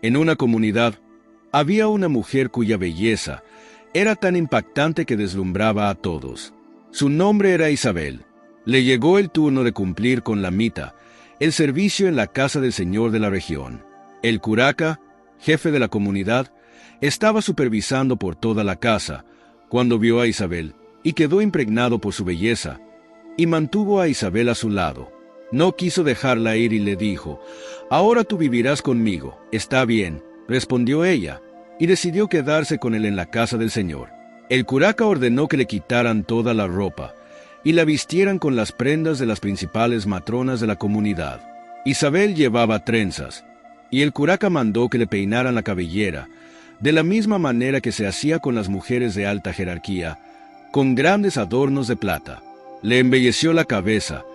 En una comunidad había una mujer cuya belleza era tan impactante que deslumbraba a todos. Su nombre era Isabel. Le llegó el turno de cumplir con la mita, el servicio en la casa del señor de la región. El curaca, jefe de la comunidad, estaba supervisando por toda la casa cuando vio a Isabel y quedó impregnado por su belleza, y mantuvo a Isabel a su lado. No quiso dejarla ir y le dijo: «Ahora tú vivirás conmigo». «Está bien», respondió ella, y decidió quedarse con él en la casa del señor. El curaca ordenó que le quitaran toda la ropa y la vistieran con las prendas de las principales matronas de la comunidad. Isabel llevaba trenzas, y el curaca mandó que le peinaran la cabellera, de la misma manera que se hacía con las mujeres de alta jerarquía, con grandes adornos de plata. Le embelleció la cabeza,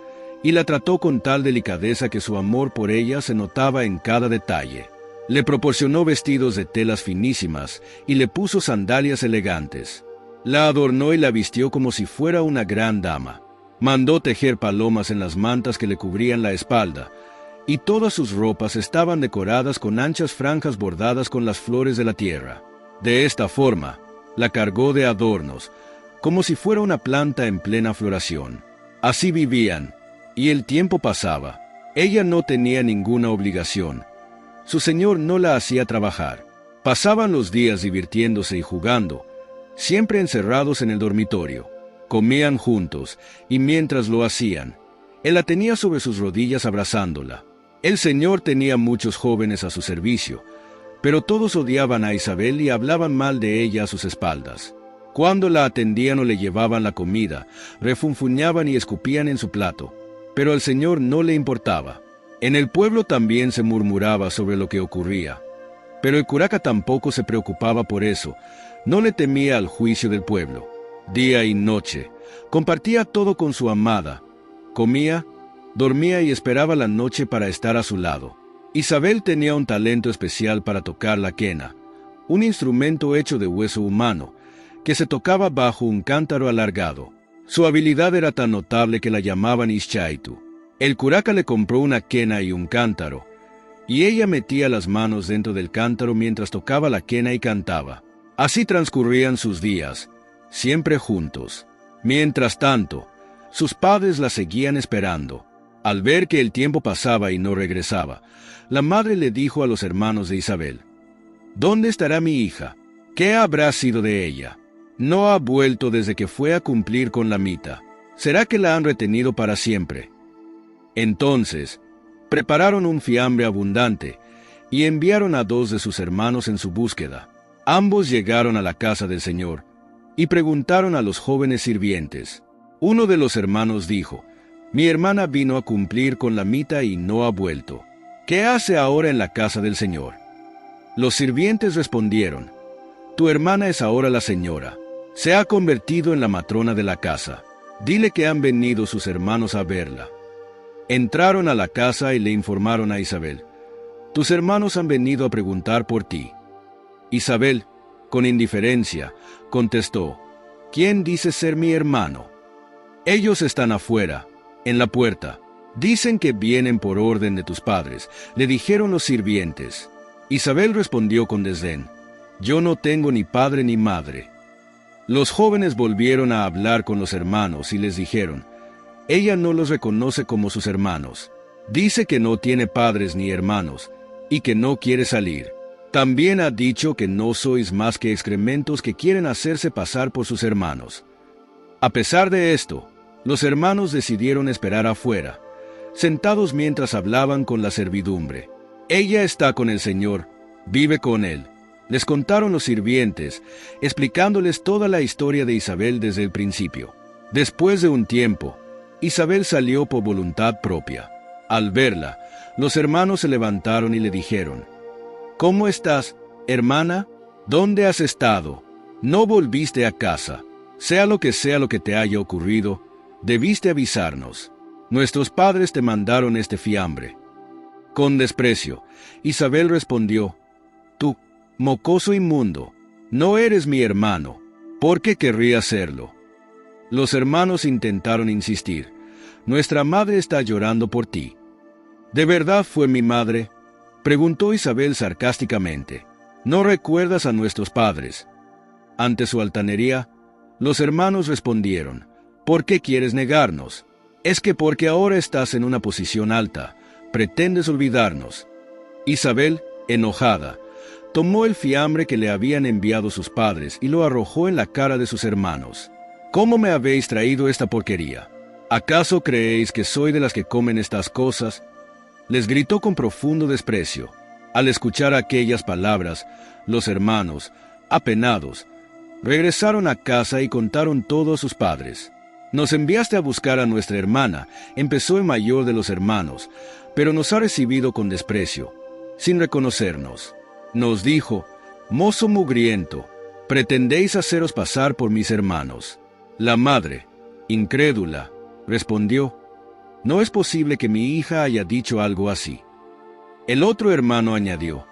y la trató con tal delicadeza que su amor por ella se notaba en cada detalle. Le proporcionó vestidos de telas finísimas, y le puso sandalias elegantes. La adornó y la vistió como si fuera una gran dama. Mandó tejer palomas en las mantas que le cubrían la espalda, y todas sus ropas estaban decoradas con anchas franjas bordadas con las flores de la tierra. De esta forma, la cargó de adornos, como si fuera una planta en plena floración. Así vivían, y el tiempo pasaba. Ella no tenía ninguna obligación. Su señor no la hacía trabajar. Pasaban los días divirtiéndose y jugando, siempre encerrados en el dormitorio. Comían juntos, y mientras lo hacían, él la tenía sobre sus rodillas abrazándola. El señor tenía muchos jóvenes a su servicio, pero todos odiaban a Isabel y hablaban mal de ella a sus espaldas. Cuando la atendían o le llevaban la comida, refunfuñaban y escupían en su plato, pero al señor no le importaba. En el pueblo también se murmuraba sobre lo que ocurría, pero el curaca tampoco se preocupaba por eso. No le temía al juicio del pueblo. Día y noche, compartía todo con su amada. Comía, dormía y esperaba la noche para estar a su lado. Isabel tenía un talento especial para tocar la quena, un instrumento hecho de hueso humano, que se tocaba bajo un cántaro alargado. Su habilidad era tan notable que la llamaban Ischaitu. El curaca le compró una quena y un cántaro, y ella metía las manos dentro del cántaro mientras tocaba la quena y cantaba. Así transcurrían sus días, siempre juntos. Mientras tanto, sus padres la seguían esperando. Al ver que el tiempo pasaba y no regresaba, la madre le dijo a los hermanos de Isabel: «¿Dónde estará mi hija? ¿Qué habrá sido de ella? No ha vuelto desde que fue a cumplir con la mita. ¿Será que la han retenido para siempre?». Entonces, prepararon un fiambre abundante y enviaron a 2 de sus hermanos en su búsqueda. Ambos llegaron a la casa del señor y preguntaron a los jóvenes sirvientes. Uno de los hermanos dijo: «Mi hermana vino a cumplir con la mita y no ha vuelto. ¿Qué hace ahora en la casa del señor?». Los sirvientes respondieron: «Tu hermana es ahora la señora. Se ha convertido en la matrona de la casa. Dile que han venido sus hermanos a verla». Entraron a la casa y le informaron a Isabel: «Tus hermanos han venido a preguntar por ti». Isabel, con indiferencia, contestó: «¿Quién dice ser mi hermano?». «Ellos están afuera, en la puerta. Dicen que vienen por orden de tus padres», le dijeron los sirvientes. Isabel respondió con desdén: «Yo no tengo ni padre ni madre». Los jóvenes volvieron a hablar con los hermanos y les dijeron: «Ella no los reconoce como sus hermanos. Dice que no tiene padres ni hermanos y que no quiere salir. También ha dicho que no sois más que excrementos que quieren hacerse pasar por sus hermanos». A pesar de esto, los hermanos decidieron esperar afuera, sentados mientras hablaban con la servidumbre. «Ella está con el Señor, vive con él», les contaron los sirvientes, explicándoles toda la historia de Isabel desde el principio. Después de un tiempo, Isabel salió por voluntad propia. Al verla, los hermanos se levantaron y le dijeron: «¿Cómo estás, hermana? ¿Dónde has estado? No volviste a casa. Sea lo que te haya ocurrido, debiste avisarnos. Nuestros padres te mandaron este fiambre». Con desprecio, Isabel respondió: «Tú, mocoso inmundo, no eres mi hermano. ¿Por qué querría serlo?». Los hermanos intentaron insistir: «Nuestra madre está llorando por ti». «¿De verdad fue mi madre?». Preguntó Isabel sarcásticamente. ¿No recuerdas a nuestros padres? Ante su altanería, los hermanos respondieron, ¿por qué quieres negarnos? Es que porque ahora estás en una posición alta, pretendes olvidarnos. Isabel, enojada, tomó el fiambre que le habían enviado sus padres y lo arrojó en la cara de sus hermanos. ¿Cómo me habéis traído esta porquería? ¿Acaso creéis que soy de las que comen estas cosas? Les gritó con profundo desprecio. Al escuchar aquellas palabras, los hermanos, apenados, regresaron a casa y contaron todo a sus padres. Nos enviaste a buscar a nuestra hermana, empezó el mayor de los hermanos, pero nos ha recibido con desprecio, sin reconocernos. Nos dijo, mozo mugriento, pretendéis haceros pasar por mis hermanos. La madre, incrédula, respondió, no es posible que mi hija haya dicho algo así. El otro hermano añadió,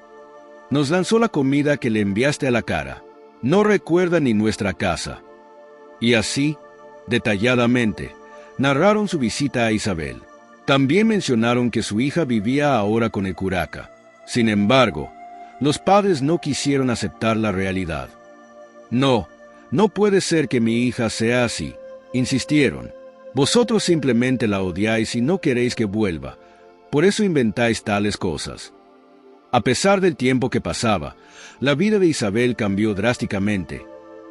nos lanzó la comida que le enviaste a la cara. No recuerda ni nuestra casa. Y así, detalladamente, narraron su visita a Isabel. También mencionaron que su hija vivía ahora con el curaca. Sin embargo, los padres no quisieron aceptar la realidad. No puede ser que mi hija sea así, insistieron. Vosotros simplemente la odiáis y no queréis que vuelva. Por eso inventáis tales cosas. A pesar del tiempo que pasaba, la vida de Isabel cambió drásticamente.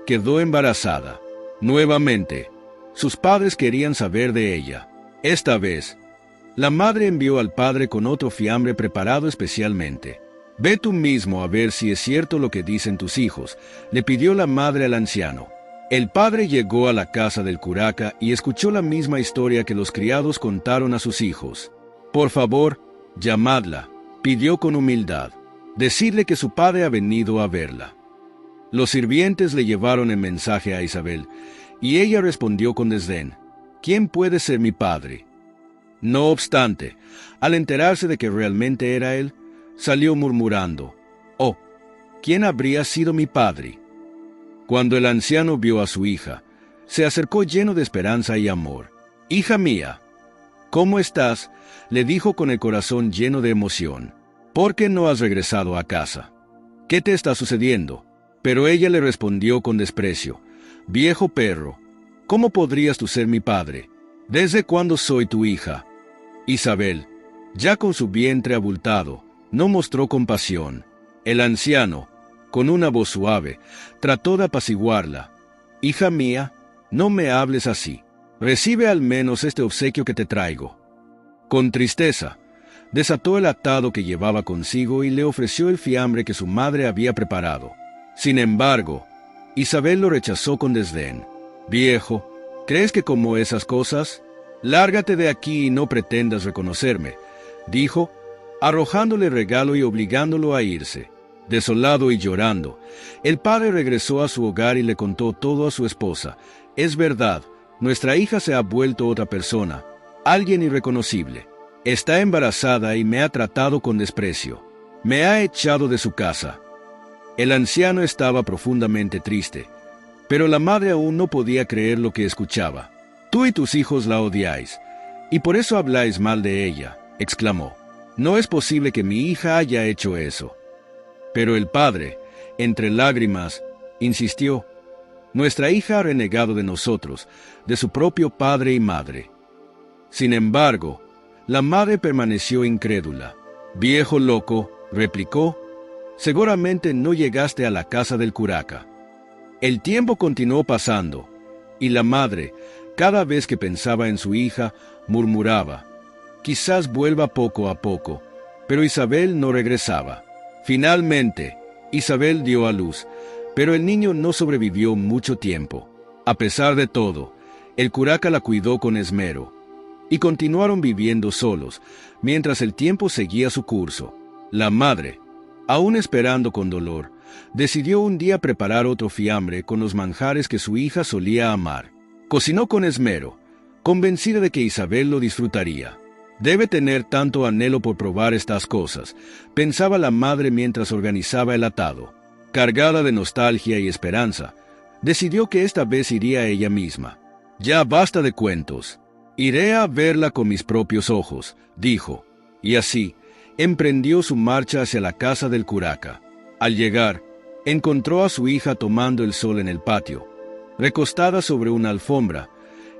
Quedó embarazada. Nuevamente, sus padres querían saber de ella. Esta vez, la madre envió al padre con otro fiambre preparado especialmente. Ve tú mismo a ver si es cierto lo que dicen tus hijos, le pidió la madre al anciano. El padre llegó a la casa del curaca y escuchó la misma historia que los criados contaron a sus hijos. Por favor, llamadla, pidió con humildad. Decidle que su padre ha venido a verla. Los sirvientes le llevaron el mensaje a Isabel, y ella respondió con desdén, ¿quién puede ser mi padre? No obstante, al enterarse de que realmente era él, salió murmurando, «Oh, ¿quién habría sido mi padre?» Cuando el anciano vio a su hija, se acercó lleno de esperanza y amor. «Hija mía, ¿cómo estás?», le dijo con el corazón lleno de emoción. «¿Por qué no has regresado a casa? ¿Qué te está sucediendo?». Pero ella le respondió con desprecio, «Viejo perro, ¿cómo podrías tú ser mi padre? ¿Desde cuándo soy tu hija?». Isabel, ya con su vientre abultado, no mostró compasión. El anciano, con una voz suave, trató de apaciguarla. «Hija mía, no me hables así. Recibe al menos este obsequio que te traigo». Con tristeza, desató el atado que llevaba consigo y le ofreció el fiambre que su madre había preparado. Sin embargo, Isabel lo rechazó con desdén. «Viejo, ¿crees que como esas cosas? Lárgate de aquí y no pretendas reconocerme», dijo, arrojándole el regalo y obligándolo a irse. Desolado y llorando, el padre regresó a su hogar y le contó todo a su esposa. «Es verdad, nuestra hija se ha vuelto otra persona, alguien irreconocible. Está embarazada y me ha tratado con desprecio. Me ha echado de su casa». El anciano estaba profundamente triste, pero la madre aún no podía creer lo que escuchaba. «Tú y tus hijos la odiáis, y por eso habláis mal de ella», exclamó. «No es posible que mi hija haya hecho eso». Pero el padre, entre lágrimas, insistió, «Nuestra hija ha renegado de nosotros, de su propio padre y madre». Sin embargo, la madre permaneció incrédula. «Viejo loco», replicó, «seguramente no llegaste a la casa del curaca». El tiempo continuó pasando, y la madre, cada vez que pensaba en su hija, murmuraba, «Quizás vuelva poco a poco», pero Isabel no regresaba. Finalmente, Isabel dio a luz, pero el niño no sobrevivió mucho tiempo. A pesar de todo, el curaca la cuidó con esmero, y continuaron viviendo solos, mientras el tiempo seguía su curso. La madre, aún esperando con dolor, decidió un día preparar otro fiambre con los manjares que su hija solía amar. Cocinó con esmero, convencida de que Isabel lo disfrutaría. «Debe tener tanto anhelo por probar estas cosas», pensaba la madre mientras organizaba el atado. Cargada de nostalgia y esperanza, decidió que esta vez iría ella misma. «Ya basta de cuentos. Iré a verla con mis propios ojos», dijo. Y así, emprendió su marcha hacia la casa del curaca. Al llegar, encontró a su hija tomando el sol en el patio, recostada sobre una alfombra,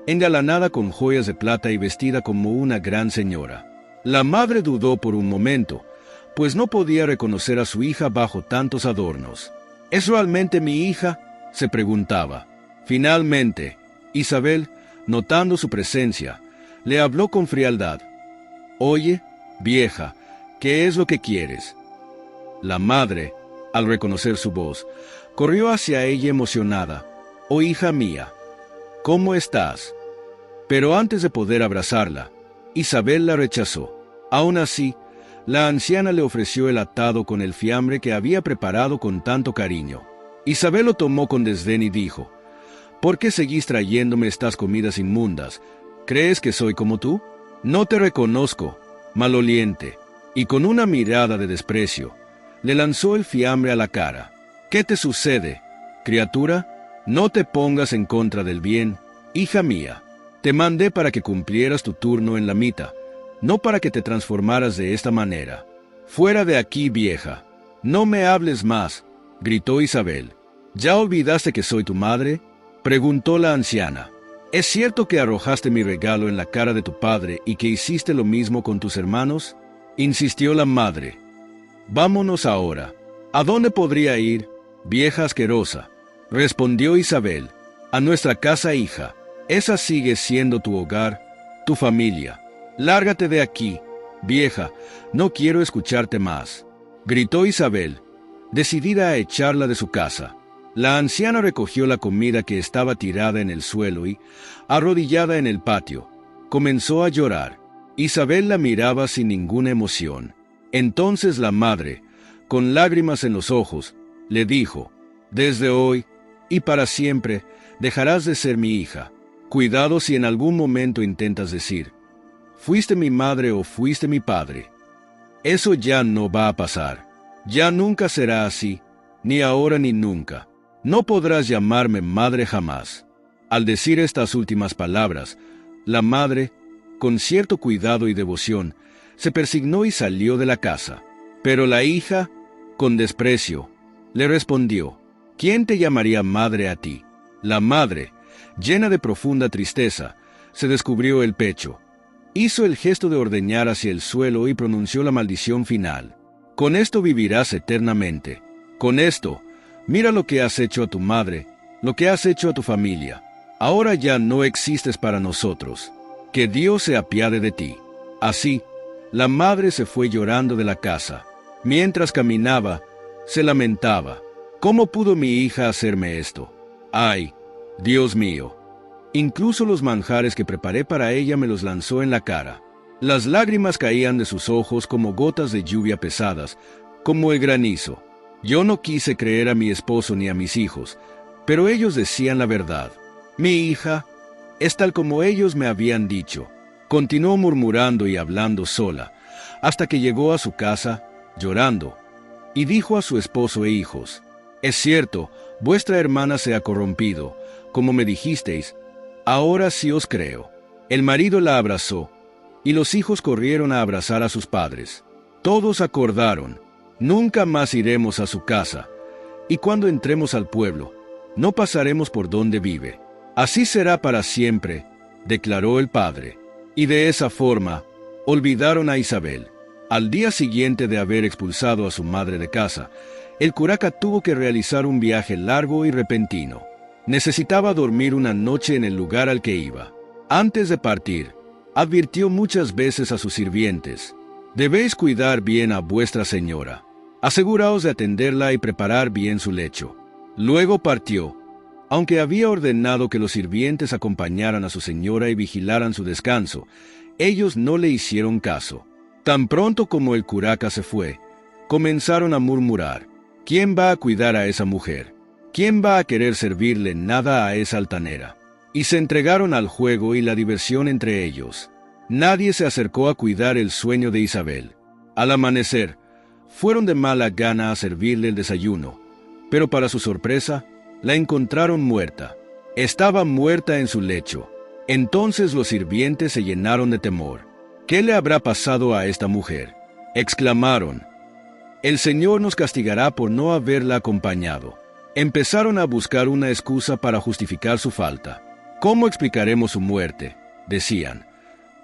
engalanada con joyas de plata y vestida como una gran señora. La madre dudó por un momento, pues no podía reconocer a su hija bajo tantos adornos. ¿Es realmente mi hija?, se preguntaba. Finalmente, Isabel, notando su presencia, le habló con frialdad. «Oye, vieja, ¿qué es lo que quieres?». La madre, al reconocer su voz, corrió hacia ella emocionada. «Oh, hija mía, ¿cómo estás?». Pero antes de poder abrazarla, Isabel la rechazó. Aún así, la anciana le ofreció el atado con el fiambre que había preparado con tanto cariño. Isabel lo tomó con desdén y dijo: «¿Por qué seguís trayéndome estas comidas inmundas? ¿Crees que soy como tú? No te reconozco, maloliente». Y con una mirada de desprecio, le lanzó el fiambre a la cara. «¿Qué te sucede, criatura? No te pongas en contra del bien, hija mía. Te mandé para que cumplieras tu turno en la mita, no para que te transformaras de esta manera. Fuera de aquí, vieja. No me hables más», gritó Isabel. «¿Ya olvidaste que soy tu madre?», preguntó la anciana. «¿Es cierto que arrojaste mi regalo en la cara de tu padre y que hiciste lo mismo con tus hermanos?», insistió la madre. «Vámonos ahora». «¿A dónde podría ir, vieja asquerosa?», respondió Isabel. «A nuestra casa, hija. Esa sigue siendo tu hogar, tu familia. Lárgate de aquí, vieja, no quiero escucharte más», gritó Isabel, decidida a echarla de su casa. La anciana recogió la comida que estaba tirada en el suelo y, arrodillada en el patio, comenzó a llorar. Isabel la miraba sin ninguna emoción. Entonces la madre, con lágrimas en los ojos, le dijo: «Desde hoy y para siempre dejarás de ser mi hija. Cuidado si en algún momento intentas decir: fuiste mi madre o fuiste mi padre. Eso ya no va a pasar. Ya nunca será así, ni ahora ni nunca. No podrás llamarme madre jamás». Al decir estas últimas palabras, la madre, con cierto cuidado y devoción, se persignó y salió de la casa. Pero la hija, con desprecio, le respondió: «¿Quién te llamaría madre a ti?». La madre, llena de profunda tristeza, se descubrió el pecho, hizo el gesto de ordeñar hacia el suelo y pronunció la maldición final: «Con esto vivirás eternamente. Con esto, mira lo que has hecho a tu madre, lo que has hecho a tu familia. Ahora ya no existes para nosotros. Que Dios se apiade de ti». Así, la madre se fue llorando de la casa. Mientras caminaba, se lamentaba: «¿Cómo pudo mi hija hacerme esto? ¡Ay, Dios mío! Incluso los manjares que preparé para ella me los lanzó en la cara». Las lágrimas caían de sus ojos como gotas de lluvia pesadas, como el granizo. Yo no quise creer a mi esposo ni a mis hijos, pero ellos decían la verdad. «Mi hija es tal como ellos me habían dicho», continuó murmurando y hablando sola, hasta que llegó a su casa, llorando, y dijo a su esposo e hijos: «Es cierto, vuestra hermana se ha corrompido, como me dijisteis. Ahora sí os creo». El marido la abrazó, y los hijos corrieron a abrazar a sus padres. Todos acordaron: «Nunca más iremos a su casa, y cuando entremos al pueblo, no pasaremos por donde vive. Así será para siempre», declaró el padre. Y de esa forma, olvidaron a Isabel. Al día siguiente de haber expulsado a su madre de casa, el curaca tuvo que realizar un viaje largo y repentino. Necesitaba dormir una noche en el lugar al que iba. Antes de partir, advirtió muchas veces a sus sirvientes: «Debéis cuidar bien a vuestra señora. Aseguraos de atenderla y preparar bien su lecho». Luego partió. Aunque había ordenado que los sirvientes acompañaran a su señora y vigilaran su descanso, ellos no le hicieron caso. Tan pronto como el curaca se fue, comenzaron a murmurar: «¿Quién va a cuidar a esa mujer? ¿Quién va a querer servirle nada a esa altanera?». Y se entregaron al juego y la diversión entre ellos. Nadie se acercó a cuidar el sueño de Isabel. Al amanecer, fueron de mala gana a servirle el desayuno, pero para su sorpresa, la encontraron muerta. Estaba muerta en su lecho. Entonces los sirvientes se llenaron de temor. «¿Qué le habrá pasado a esta mujer?», exclamaron. El Señor nos castigará por no haberla acompañado. Empezaron a buscar una excusa para justificar su falta. ¿Cómo explicaremos su muerte?, decían.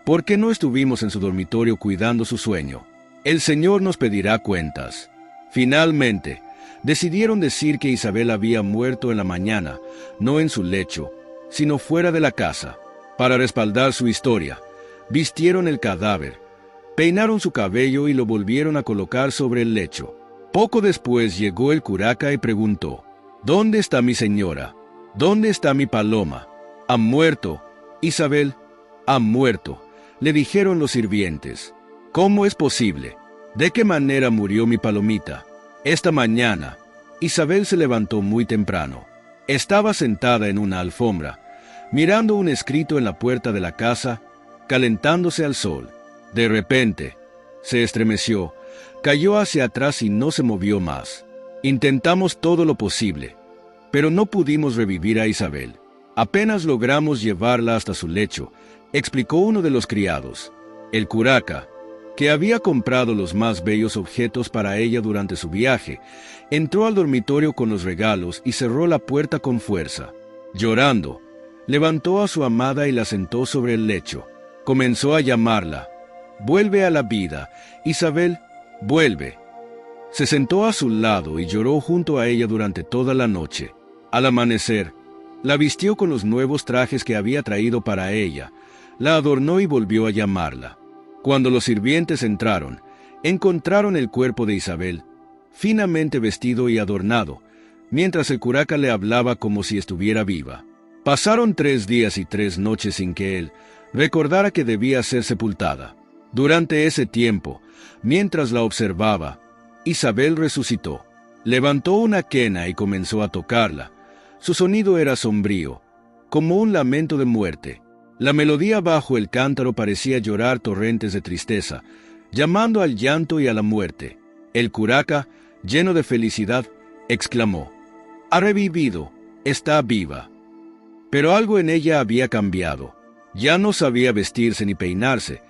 ¿Por qué no estuvimos en su dormitorio cuidando su sueño? El Señor nos pedirá cuentas. Finalmente, decidieron decir que Isabel había muerto en la mañana, no en su lecho, sino fuera de la casa. Para respaldar su historia, vistieron el cadáver, peinaron su cabello y lo volvieron a colocar sobre el lecho. Poco después llegó el curaca y preguntó: ¿Dónde está mi señora? ¿Dónde está mi paloma? «Ha muerto, Isabel, ha muerto», le dijeron los sirvientes. «¿Cómo es posible? ¿De qué manera murió mi palomita?» Esta mañana, Isabel se levantó muy temprano. Estaba sentada en una alfombra, mirando un escrito en la puerta de la casa, calentándose al sol. De repente, se estremeció, cayó hacia atrás y no se movió más. Intentamos todo lo posible, pero no pudimos revivir a Isabel. Apenas logramos llevarla hasta su lecho, explicó uno de los criados. El curaca, que había comprado los más bellos objetos para ella durante su viaje, entró al dormitorio con los regalos y cerró la puerta con fuerza. Llorando, levantó a su amada y la sentó sobre el lecho. Comenzó a llamarla. «Vuelve a la vida, Isabel, vuelve». Se sentó a su lado y lloró junto a ella durante toda la noche. Al amanecer, la vistió con los nuevos trajes que había traído para ella, la adornó y volvió a llamarla. Cuando los sirvientes entraron, encontraron el cuerpo de Isabel, finamente vestido y adornado, mientras el curaca le hablaba como si estuviera viva. Pasaron 3 días y 3 noches sin que él recordara que debía ser sepultada. Durante ese tiempo, mientras la observaba, Isabel resucitó. Levantó una quena y comenzó a tocarla. Su sonido era sombrío, como un lamento de muerte. La melodía bajo el cántaro parecía llorar torrentes de tristeza, llamando al llanto y a la muerte. El curaca, lleno de felicidad, exclamó: «Ha revivido, está viva». Pero algo en ella había cambiado. Ya no sabía vestirse ni peinarse,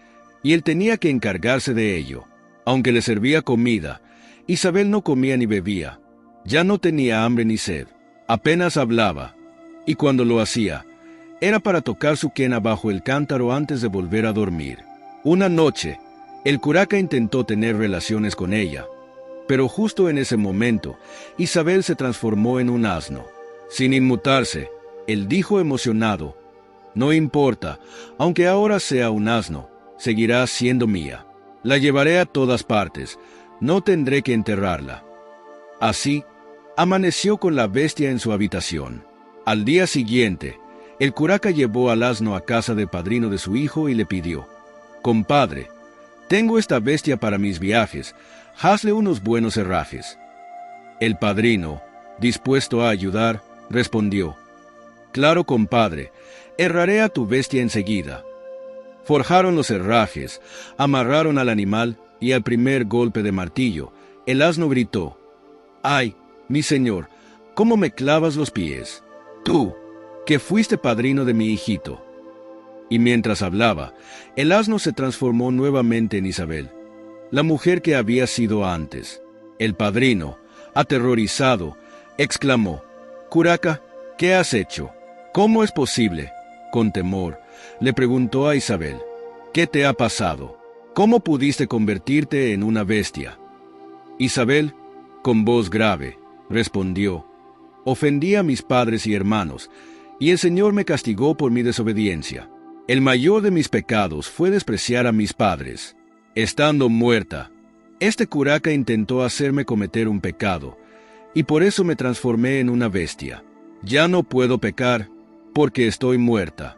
y él tenía que encargarse de ello. Aunque le servía comida, Isabel no comía ni bebía. Ya no tenía hambre ni sed. Apenas hablaba, y cuando lo hacía, era para tocar su quena bajo el cántaro antes de volver a dormir. Una noche, el curaca intentó tener relaciones con ella, pero justo en ese momento, Isabel se transformó en un asno. Sin inmutarse, él dijo emocionado: «No importa, aunque ahora sea un asno, seguirá siendo mía. La llevaré a todas partes, no tendré que enterrarla». Así, amaneció con la bestia en su habitación. Al día siguiente, el curaca llevó al asno a casa del padrino de su hijo y le pidió: «Compadre, tengo esta bestia para mis viajes, hazle unos buenos herrajes». El padrino, dispuesto a ayudar, respondió: «Claro, compadre, herraré a tu bestia enseguida». Forjaron los herrajes, amarraron al animal y al primer golpe de martillo, el asno gritó: «¡Ay, mi señor, cómo me clavas los pies! Tú, que fuiste padrino de mi hijito». Y mientras hablaba, el asno se transformó nuevamente en Isabel, la mujer que había sido antes. El padrino, aterrorizado, exclamó: «Curaca, ¿qué has hecho? ¿Cómo es posible?». Con temor, le preguntó a Isabel: «¿Qué te ha pasado? ¿Cómo pudiste convertirte en una bestia?». Isabel, con voz grave, respondió: «Ofendí a mis padres y hermanos, y el Señor me castigó por mi desobediencia. El mayor de mis pecados fue despreciar a mis padres. Estando muerta, este curaca intentó hacerme cometer un pecado, y por eso me transformé en una bestia. Ya no puedo pecar, porque estoy muerta».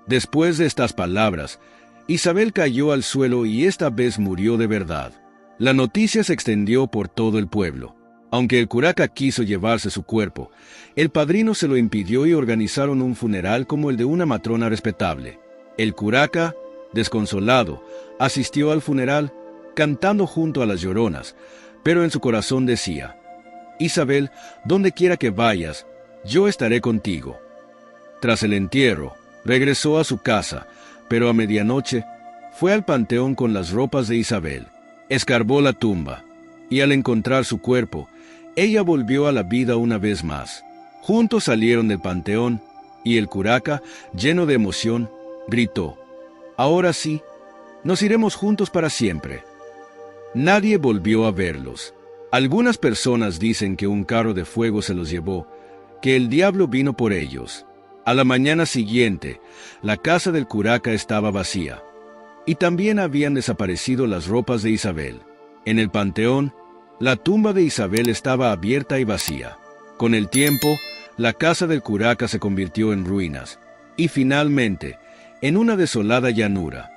Después de estas palabras, Isabel cayó al suelo y esta vez murió de verdad. La noticia se extendió por todo el pueblo. Aunque el curaca quiso llevarse su cuerpo, el padrino se lo impidió y organizaron un funeral como el de una matrona respetable. El curaca, desconsolado, asistió al funeral, cantando junto a las lloronas, pero en su corazón decía: «Isabel, donde quiera que vayas, yo estaré contigo». Tras el entierro, regresó a su casa, pero a medianoche fue al panteón con las ropas de Isabel. Escarbó la tumba, y al encontrar su cuerpo, ella volvió a la vida una vez más. Juntos salieron del panteón, y el curaca, lleno de emoción, gritó: «Ahora sí, nos iremos juntos para siempre». Nadie volvió a verlos. Algunas personas dicen que un carro de fuego se los llevó, que el diablo vino por ellos. A la mañana siguiente, la casa del curaca estaba vacía, y también habían desaparecido las ropas de Isabel. En el panteón, la tumba de Isabel estaba abierta y vacía. Con el tiempo, la casa del curaca se convirtió en ruinas, y finalmente, en una desolada llanura,